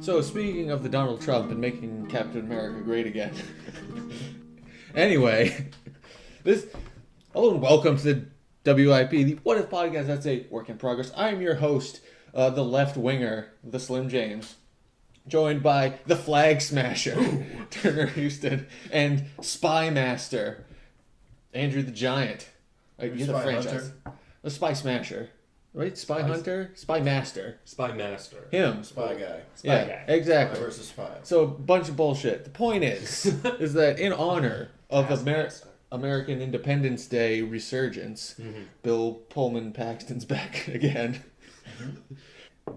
So, speaking of the Donald Trump and making Captain America great again. Anyway, hello and welcome to the WIP, the What If podcast. That's a work in progress. I am your host, the left winger, the Slim James, joined by the Flag Smasher, Turner Houston, and Spy Master, Andrew the Giant. You're the franchise. The Spy Smasher. Right? Spy Hunter? Spy Master. Spy Master. Him. Spy guy. Spy guy. Exactly. Spy versus spy. So, bunch of bullshit. The point is that in honor of American Independence Day resurgence, Bill Pullman Paxton's back again.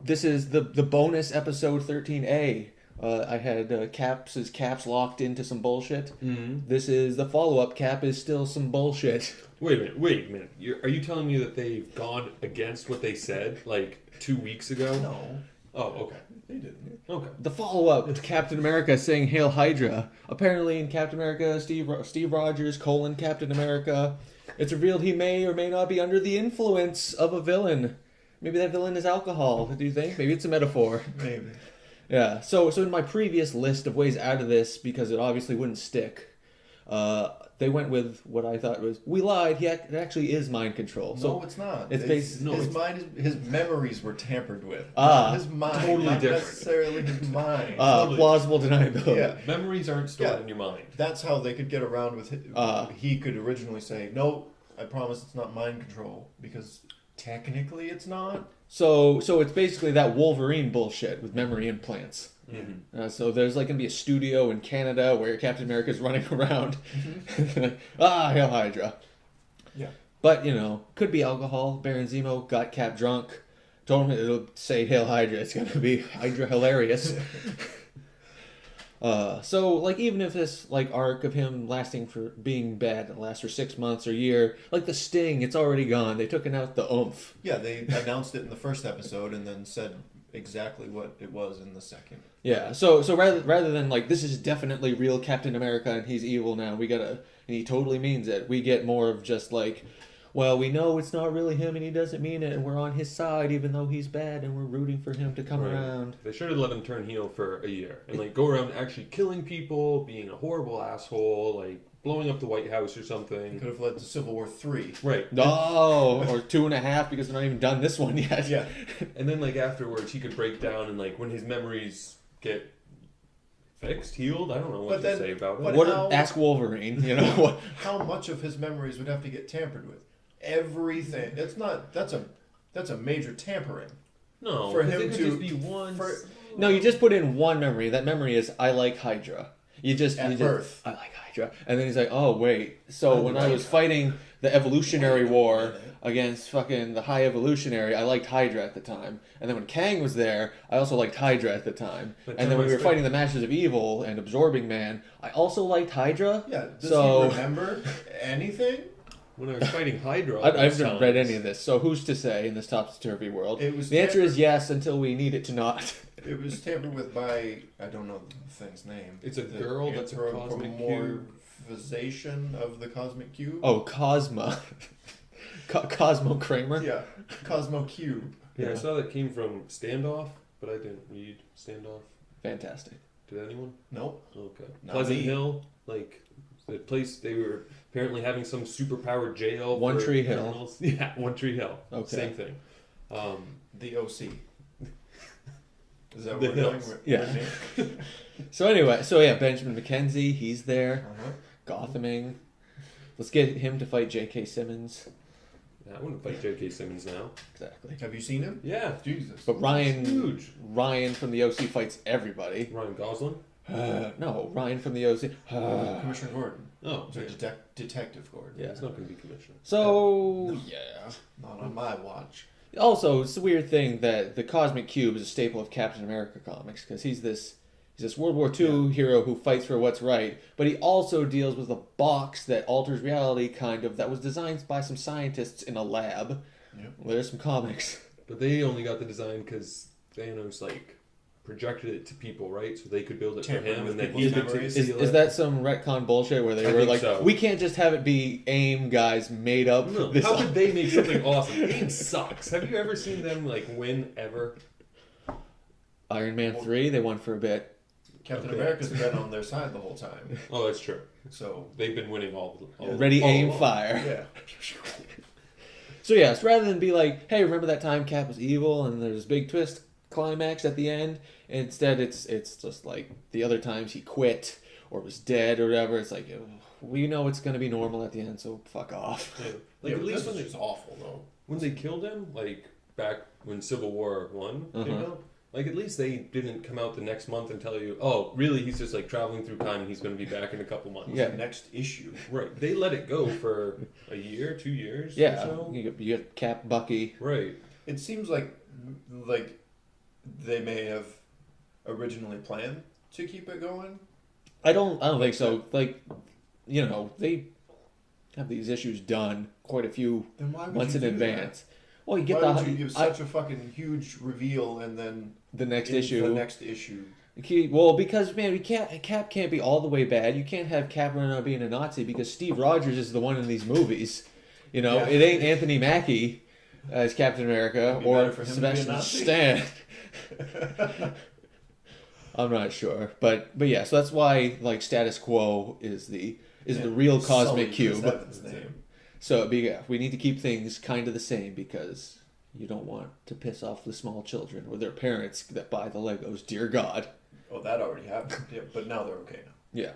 This is the bonus episode 13A. I had Caps locked into some bullshit. This is the follow-up. Cap is still some bullshit. Wait a minute. Are you telling me that they've gone against what they said like 2 weeks ago? No. Oh, okay. They didn't. Okay. The follow-up to Captain America saying Hail Hydra. Apparently in Captain America, Steve Rogers, Captain America, it's revealed he may or may not be under the influence of a villain. Maybe that villain is alcohol, do you think? Maybe it's a metaphor. Maybe. Yeah, so in my previous list of ways out of this, because it obviously wouldn't stick, they went with what I thought was, we lied, it actually is mind control. So no, it's not. His memories were tampered with. His mind, totally not different. necessarily his mind. Plausible deniability. Yeah. Memories aren't stored in your mind. That's how they could get around with it. He could originally say, no, I promise it's not mind control, because technically it's not. So it's basically that Wolverine bullshit with memory implants. Mm-hmm. So there's like going to be a studio in Canada where Captain America's running around. Hail Hydra. Yeah. But, could be alcohol. Baron Zemo got Cap drunk. Told him it'll say Hail Hydra. It's going to be Hydra hilarious. So even if this arc of him lasting for being bad lasts for 6 months or a year, the sting, it's already gone. They took out the oomph. Yeah, they announced it in the first episode and then said exactly what it was in the second. Yeah, so rather than this is definitely real Captain America and he's evil now, and he totally means it, we get more of just well, we know it's not really him and he doesn't mean it and we're on his side even though he's bad and we're rooting for him to come around. They should have let him turn heel for a year and go around actually killing people, being a horrible asshole, blowing up the White House or something. Could have led to Civil War 3. Right. No, or 2.5 because they're not even done this one yet. Yeah. And then afterwards he could break down and when his memories get fixed, healed, I don't know what to say about it. Ask Wolverine, How much of his memories would have to get tampered with? Everything. That's a major tampering. No, for him it could to just be one. No, you just put in one memory. That memory is I like Hydra. Birth. I like Hydra. And then he's like, oh wait. So when I was fighting the evolutionary war against fucking the High Evolutionary, I liked Hydra at the time. And then when Kang was there, I also liked Hydra at the time. And then when we were fighting the Masters of Evil and Absorbing Man, I also liked Hydra. Yeah. Does he remember anything? When I was fighting Hydra, I haven't read any of this, so who's to say in this topsy-turvy world? The answer is yes until we need it to not. It was tampered with by, I don't know the thing's name. It's a girl that's a cosmic cube. Anthropomorphization of the cosmic cube? Oh, Cosma. Cosmo Kramer? Yeah, Cosmo Cube. Yeah, I saw that came from Standoff, but I didn't read Standoff. Fantastic. Did anyone? Nope. Okay. Pleasant Hill, the place they were apparently having some superpowered jail. One Tree Hill. Criminals. Yeah, One Tree Hill. Okay. Same thing. The OC. Is that the what we're doing? Yeah. So anyway, Benjamin McKenzie, he's there. Gothaming. Let's get him to fight J.K. Simmons. Yeah, I wouldn't fight J.K. Simmons now. Exactly. Have you seen him? Yeah. Jesus. But huge. Ryan from the OC fights everybody. Ryan Gosling? No, Ryan from the OC. Commissioner Gordon. Oh, so Detective Gordon. Yeah, it's not going to be Commissioner. So, Not on my watch. Also, it's a weird thing that the Cosmic Cube is a staple of Captain America comics because he's this World War II hero who fights for what's right, but he also deals with a box that alters reality, that was designed by some scientists in a lab. Yep. Well, there's some comics. But they only got the design because Thanos projected it to people, right? So they could build it for him, and then he could steal it. Is that some retcon bullshit where they were so. We can't just have it be AIM guys made up? No. How could they make something awesome? AIM sucks. Have you ever seen them win ever? Iron Man 3, they won for a bit. Captain America's been on their side the whole time. Oh, that's true. So they've been winning all ready, aim, along. fire. Yeah. So yes, rather than be like, hey, remember that time Cap was evil and there's a big twist climax at the end? Instead, it's just like the other times he quit or was dead or whatever. It's like, we know it's going to be normal at the end, so fuck off. Yeah. Like, At least when it's awful though. When they killed him, like back when Civil War 1 came out, like at least they didn't come out the next month and tell you, oh, really, he's just like traveling through time and he's going to be back in a couple months. Yeah. Next issue. Right. They let it go for a year, 2 years. Yeah, Or so. you get Cap, Bucky. Right. It seems like they may have originally planned to keep it going. I don't think so. Like, they have these issues done quite a few Then why would months you in do advance. Well, you get Why would you give such a fucking huge reveal and then the next into issue. The next issue. Well, because man, Cap can't be all the way bad. You can't have Cap running around being a Nazi because Steve Rogers is the one in these movies. It ain't Anthony Mackie as Captain America or Sebastian Stan. I'm not sure, but yeah. So that's why like status quo is the real cosmic cube. So we need to keep things kind of the same because you don't want to piss off the small children or their parents that buy the Legos. Dear God. Oh, that already happened. Yeah, but now they're okay now. Yeah.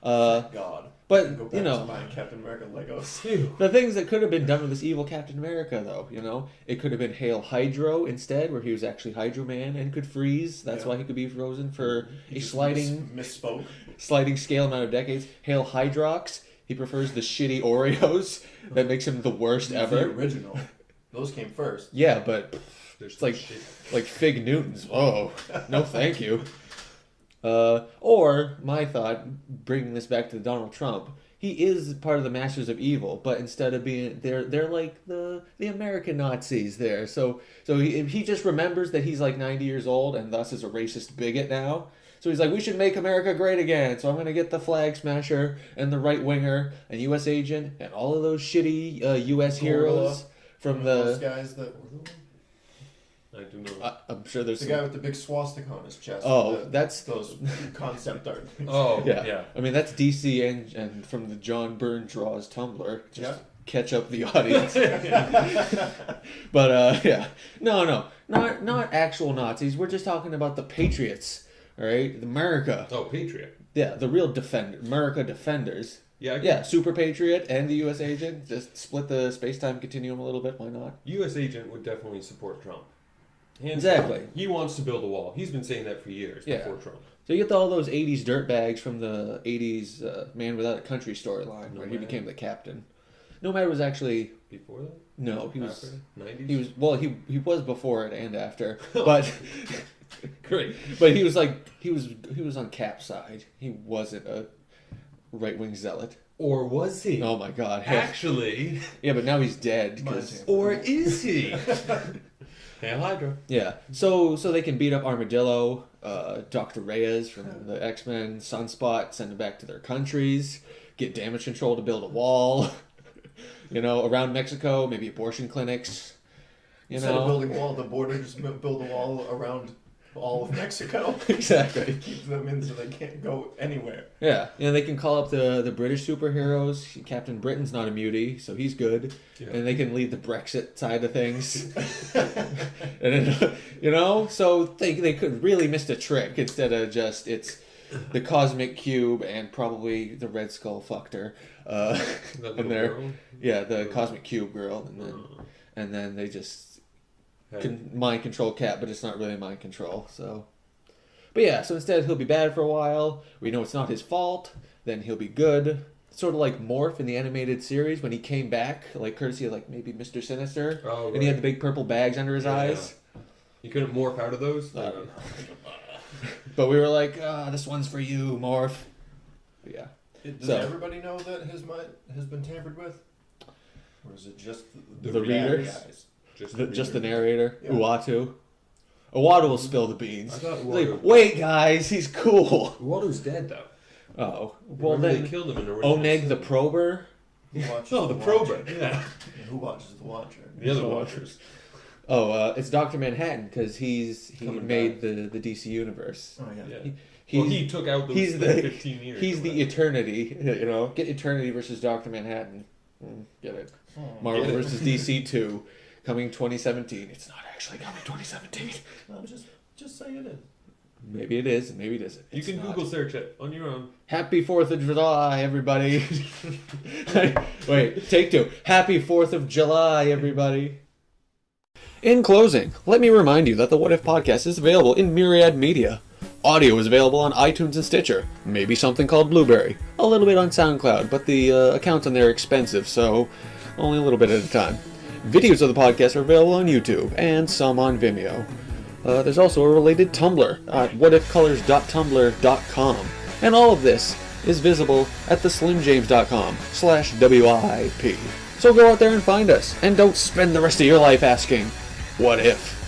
Thank God. But go back to buying Captain America Legos. The things that could have been done with this evil Captain America, though, it could have been Hail Hydra instead, where he was actually Hydro Man and could freeze. That's why he could be frozen for a sliding scale amount of decades. Hail Hydrox. He prefers the shitty Oreos that makes him the worst ever. The original. Those came first. Yeah, but it's like Fig Newtons. Oh, no thank you. Or, my thought, bringing this back to Donald Trump, he is part of the Masters of Evil, but instead of being, they're like the American Nazis there. So he just remembers that he's like 90 years old and thus is a racist bigot now. So he's like, we should make America great again. So I'm going to get the Flag Smasher and the Right Winger and U.S. Agent and all of those shitty U.S. heroes from those guys that... I do know. I'm sure there's the guy with the big swastika on his chest. Oh, that's those concept art. Oh, yeah. I mean, that's DC and from the John Byrne Draws Tumblr. Just catch up the audience. But not actual Nazis. We're just talking about the Patriots. All right, America. Oh, Patriot. Yeah, the real America defenders. Yeah, Super Patriot and the U.S. Agent. Just split the space-time continuum a little bit. Why not? U.S. Agent would definitely support Trump. Exactly. He wants to build a wall. He's been saying that for years before Trump. So you get all those 80s dirtbags from the 80s Man Without a Country storyline where he became the captain. Nomad was actually... Before that? No, he was... After? 90s? He was before it and after. But... Great. But he was on Cap's side. He wasn't a right-wing zealot. Or was he? Oh my God. Actually... Yeah, but now he's dead. Or is he? Hail Hydra. Yeah. So they can beat up Armadillo, Dr. Reyes from the X-Men, Sunspot, send them back to their countries, get damage control to build a wall, around Mexico, maybe abortion clinics. Instead of building a wall at the border, just build a wall around all of Mexico. Exactly. Keep them in so they can't go anywhere. Yeah. They can call up the British superheroes. Captain Britain's not a mutie, so he's good. Yeah. And they can lead the Brexit side of things. And so they could really missed a trick instead of just it's the Cosmic Cube and probably the Red Skull fucked her. And the Cosmic Cube girl, and then they just mind control Cap, but it's not really mind control. So instead he'll be bad for a while. We know it's not his fault. Then he'll be good. Sort of like Morph in the animated series when he came back, like courtesy of like maybe Mr. Sinister, and he had the big purple bags under his eyes. You couldn't morph out of those. But we were like, this one's for you, Morph. But yeah. Does everybody know that his mind has been tampered with, or is it just the reader? Guys? Just the narrator, yeah. Uatu will spill the beans. Like, wait, guys, he's cool. Uatu's dead though. Oh, well then they killed him in the original Oneg the Prober. Who watches the Prober. Yeah. Who watches the Watcher? The other Watchers. It's Dr. Manhattan because he Coming made the DC universe. Oh yeah. Yeah. He's, Well, he took out those he's 15 years. He's or the whatever. Eternity. Get Eternity versus Dr. Manhattan. Get it? Marvel Get it. versus DC 2, coming 2017. It's not actually coming 2017. No, just say it is. Maybe it is, maybe it isn't. You It's can not. Google search it on your own. Happy 4th of July, everybody. Wait, take 2. Happy 4th of July, everybody. In closing, let me remind you that the What If podcast is available in myriad media. Audio is available on iTunes and Stitcher, maybe something called Blubrry, a little bit on SoundCloud, but the accounts on there are expensive, so only a little bit at a time. Videos of the podcast are available on YouTube, and some on Vimeo. There's also a related Tumblr at whatifcolors.tumblr.com, and all of this is visible at theslimjames.com/WIP. So go out there and find us, and don't spend the rest of your life asking, what if?